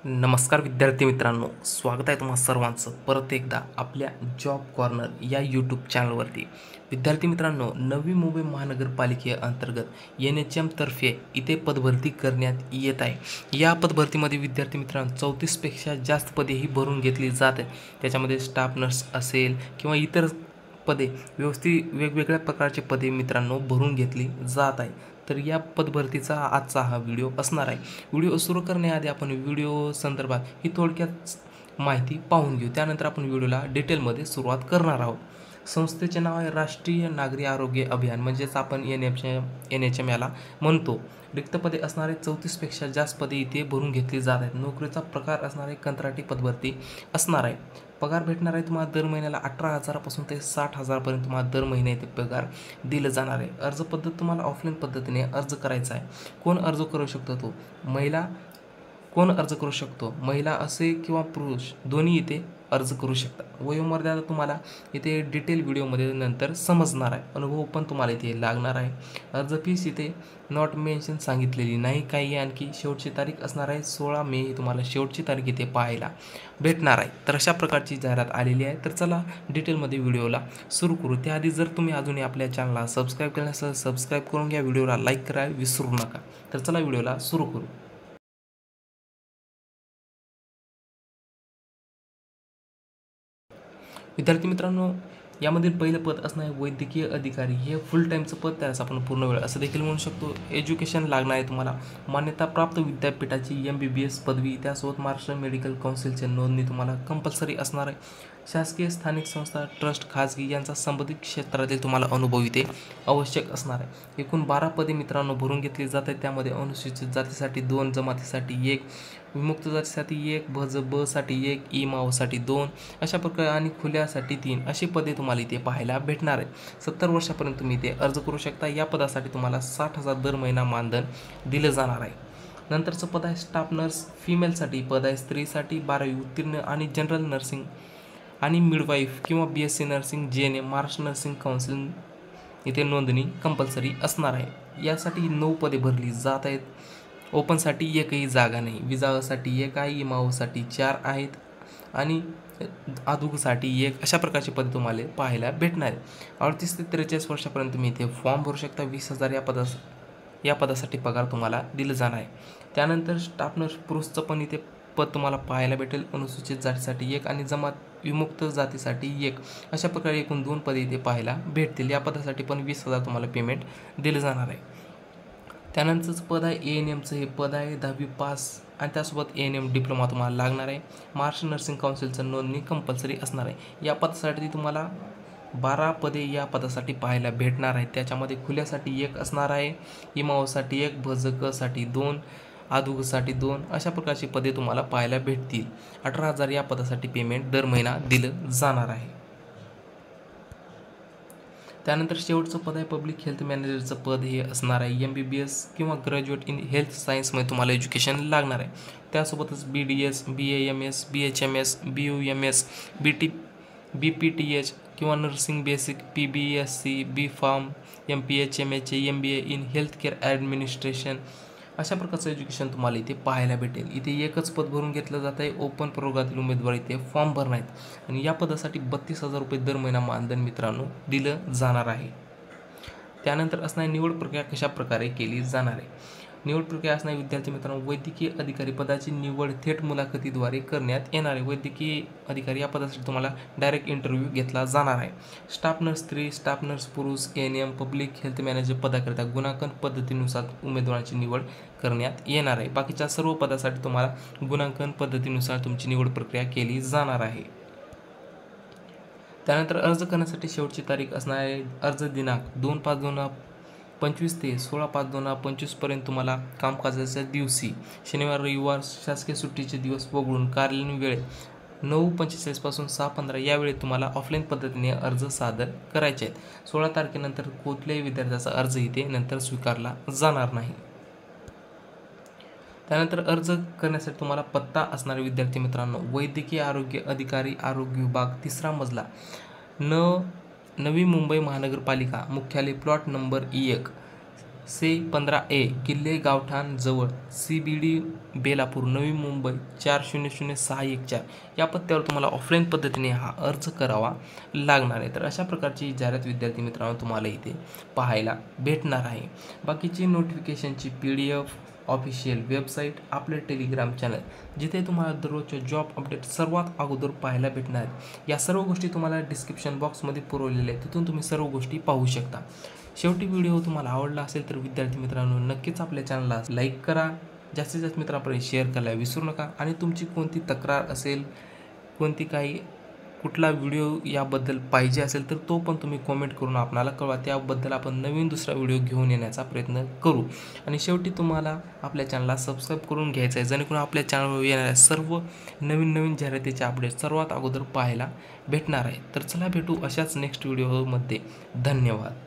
नमस्कार विद्यार्थी मित्रांनो, स्वागत आहे तुम्हा सर्वांचं परत एकदा आपल्या जॉब कॉर्नर या यूट्यूब चॅनलवरती. विद्यार्थी मित्रांनो, नवी मुंबई महानगरपालिकेअंतर्गत NHM तर्फे इथे पदभरती करण्यात येत आहे. या पदभरतीमध्ये विद्यार्थी मित्रांनो 34पेक्षा जास्त पदे ही भरून घेतली जात आहेत. त्याच्यामध्ये स्टाफ नर्स असेल किंवा इतर पदे व्यवस्थित वेगवेगळ्या प्रकारचे पदे मित्रांनो भरून घेतली जात आहे. तर या पदभरतीचा आजचा हा व्हिडिओ असणार आहे. व्हिडिओ सुरू करण्याआधी आपण व्हिडिओ संदर्भात ही थोडक्यात माहिती पाहून घेऊ. त्यानंतर आपण व्हिडिओला डिटेलमध्ये सुरुवात करणार आहोत. संस्थेचे नाव आहे राष्ट्रीय नागरी आरोग्य अभियान, म्हणजेच आपण NHM याला म्हणतो. रिक्त पदे असणारे 34पेक्षा जास्त पदे इथे भरून घेतली जात आहेत. नोकरीचा प्रकार असणारे कंत्राटी पदभरती असणार आहे. पगार भेटणार आहे तुम्हाला दर महिन्याला 18,000पासून ते 60,000पर्यंत तुम्हाला दर महिने इथे पगार दिलं जाणार आहे. अर्ज पद्धत तुम्हाला ऑफलाईन पद्धतीने अर्ज करायचा आहे. कोण अर्ज करू शकतो? तो महिला. कोण अर्ज करू शकतो? महिला असे किंवा पुरुष दोन्ही इथे अर्ज करू शकता. वयोमर्यादा तुम्हाला इथे डिटेल व्हिडिओमध्ये नंतर समजणार आहे. अनुभव पण तुम्हाला इथे लागणार आहे. अर्ज फीस इथे नॉट मेन्शन सांगितलेली नाही. काही आणखी शेवटची तारीख असणार आहे 16 मे ही तुम्हाला शेवटची तारीख इथे पाहायला भेटणार आहे. तर अशा प्रकारची जाहिरात आलेली आहे. तर चला डिटेलमध्ये व्हिडिओला सुरू करू. त्याआधी जर तुम्ही अजूनही आपल्या चॅनलला सबस्क्राईब केलं नसेल सबस्क्राईब करून घ्या. व्हिडिओला लाईक करायला विसरू नका. तर चला व्हिडिओला सुरू करू. विद्यार्थी मित्रांनो, यामधील पहिलं पद असणार आहे वैद्यकीय अधिकारी. हे फुल टाईमचं पद, त्यास आपण पूर्ण वेळ असं देखील म्हणू शकतो. एज्युकेशन लागणार आहे तुम्हाला मान्यताप्राप्त विद्यापीठाची MBBS पदवी, त्यासोबत महाराष्ट्र मेडिकल काउन्सिलची नोंदणी तुम्हाला कंपल्सरी असणार आहे. शासकीय स्थानिक संस्था ट्रस्ट खाजगी यांचा संबंधित क्षेत्रातील तुम्हाला अनुभव इथे आवश्यक असणार आहे. एकूण 12 पदे मित्रांनो भरून घेतली जात आहेत. त्यामध्ये अनुसूचित जातीसाठी 2, जमातीसाठी 1, विमुक्त जातीसाठी 1, ब साठी 1, माओसाठी 2 अशा प्रकारे आणि खुल्यासाठी 3 अशी पदे तुम्हाला इथे पाहायला भेटणार आहेत. 70 वर्षापर्यंत तुम्ही इथे अर्ज करू शकता. या पदासाठी तुम्हाला 60,000 दर महिना मानधन दिलं जाणार आहे. नंतरचं पद आहे स्टाफ नर्स. फिमेलसाठी पद आहे. स्त्रीसाठी 12वी उत्तीर्ण आणि जनरल नर्सिंग आणि मिडवाईफ किंवा BSc nursing JNM Maharashtra nursing council इथे नोंदणी कंपल्सरी असणार आहे. यासाठी 9 पदे भरली जात आहेत. ओपनसाठी एकही जागा नाही. विजासाठी 1 आहे. माओसाठी 4 आहेत आणि आदुगसाठी 1 अशा प्रकारची पदे तुम्हाला पाहायला भेटणार आहे. 38 ते 43 वर्षापर्यंत तुम्ही इथे फॉर्म भरू शकता. 20,000 या पदासाठी पगार तुम्हाला दिलं जाणार आहे. त्यानंतर स्टाफ नर्स पुरुषचं पण इथे पद तुम्हाला पाहायला भेटेल. अनुसूचित जातीसाठी 1 आणि जमात विमुक्त जातीसाठी 1 अशा प्रकारे एकूण 2 पदे इथे पाहायला भेटतील. या पदासाठी पण 20,000 तुम्हाला पेमेंट दिलं जाणार आहे. त्यानंतरचं पद आहे ANMचं. हे पद आहे 10वी पास आणि त्यासोबत ANM डिप्लोमा तुम्हाला लागणार आहे. महाराष्ट्र नर्सिंग काउन्सिलचं नोंदणी कंपल्सरी असणार आहे. या पदासाठी तुम्हाला 12 पदे या पदासाठी पाहायला भेटणार आहेत. त्याच्यामध्ये खुल्यासाठी 1 असणार आहे. इमाओसाठी 1, भजकसाठी 2, आदुगसाठी 2 अशा प्रकारची पदे तुम्हाला पाहायला भेटतील. 18,000 या पदासाठी पेमेंट दर महिना दिलं जाणार आहे. त्यानंतर शेवटचं पद आहे पब्लिक हेल्थ मॅनेजरचं पद. हे असणार आहे MBBS किंवा ग्रॅज्युएट इन हेल्थ सायन्समध्ये तुम्हाला एज्युकेशन लागणार आहे. त्यासोबतच BDS, BAMS, BHMS, BUMS, BPTH किंवा nursing basic, PBSc, B.Pharm, MPH, MBA in health care administration अशा प्रकारचं एज्युकेशन तुम्हाला इथे पाहायला भेटेल. इथे एकच पद भरून घेतलं जात आहे. ओपन प्रवर्गातील उमेदवार इथे फॉर्म भरणार आहेत आणि या पदासाठी 32,000 रुपये दर महिना मानधन मित्रांनो दिलं जाणार आहे. त्यानंतर असणारी निवड प्रक्रिया कशा प्रकारे केली जाणार आहे? निवड प्रक्रिया असणारी विद्यार्थी मित्रांनो वैद्यकीय अधिकारी पदाची निवड थेट मुलाखतीद्वारे करण्यात येणार आहे. वैद्यकीय अधिकारी या पदासाठी तुम्हाला डायरेक्ट इंटरव्ह्यू घेतला जाणार आहे. स्टाफ नर्स स्त्री, स्टाफ नर्स पुरुष, ANM पब्लिक हेल्थ मॅनेजर पदाकरिता गुणांकन पद्धतीनुसार उमेदवारांची निवड करण्यात येणार आहे. बाकीच्या सर्व पदासाठी तुम्हाला गुणांकन पद्धतीनुसार तुमची निवड प्रक्रिया केली जाणार आहे. त्यानंतर अर्ज करण्यासाठी शेवटची तारीख असणार आहे. अर्ज दिनांक 2/5/2025 ते 16/5/2025पर्यंत तुम्हाला कामकाजाच्या दिवशी शनिवार रविवार शासकीय सुट्टीचे दिवस वगळून कार्यालयीन वेळ 9:45 पासून 6:15 या वेळेत तुम्हाला ऑफलाईन पद्धतीने अर्ज सादर करायचे आहेत. 16 तारखेनंतर कुठल्याही विद्यार्थ्याचा अर्ज इथे नंतर स्वीकारला जाणार नाही. त्यानंतर अर्ज करण्यासाठी तुम्हाला पत्ता असणारे विद्यार्थी मित्रांनो वैद्यकीय आरोग्य अधिकारी आरोग्य विभाग 3रा मजला नवी मुंबई महानगरपालिका मुख्यालय प्लॉट नंबर 1 C15A किल्ले गावठाण जवळ CBD बेलापूर नवी मुंबई 400614 या पत्त्यावर तुम्हाला ऑफलाईन पद्धतीने हा अर्ज करावा लागणार आहे. तर अशा प्रकारची जाहिरात विद्यार्थी मित्रांनो तुम्हाला इथे पाहायला भेटणार आहे. बाकीची नोटिफिकेशनची PDF, ऑफिशियल वेबसाईट, आपले टेलिग्राम चॅनल जिथे तुम्हाला दररोजच्या जॉब अपडेट सर्वात अगोदर पाहायला भेटणार आहेत. या सर्व गोष्टी तुम्हाला डिस्क्रिप्शन बॉक्समध्ये पुरवलेल्या आहेत, तिथून तुम्ही सर्व गोष्टी पाहू शकता. शेवटी व्हिडिओ तुम्हाला आवडला असेल तर विद्यार्थी मित्रांनो नक्कीच आपल्या चॅनलला लाईक करा, जास्तीत जास्त मित्रांपर्यंत शेअर करायला विसरू नका आणि तुमची कोणती तक्रार असेल, कोणती काही कुठला व्हिडिओ याबद्दल पाहिजे असेल तर तो पण तुम्ही कॉमेंट करून आपल्याला कळवा. त्याबद्दल आपण नवीन दुसरा व्हिडिओ घेऊन येण्याचा प्रयत्न करू. आणि शेवटी तुम्हाला आपल्या चॅनलला सबस्क्राईब करून घ्यायचं आहे, जेणेकरून आपल्या चॅनलवर येणाऱ्या सर्व नवीन जाहिरातीचे अपडेट सर्वात अगोदर पाहायला भेटणार आहे. तर चला भेटू अशाच नेक्स्ट व्हिडिओमध्ये. धन्यवाद.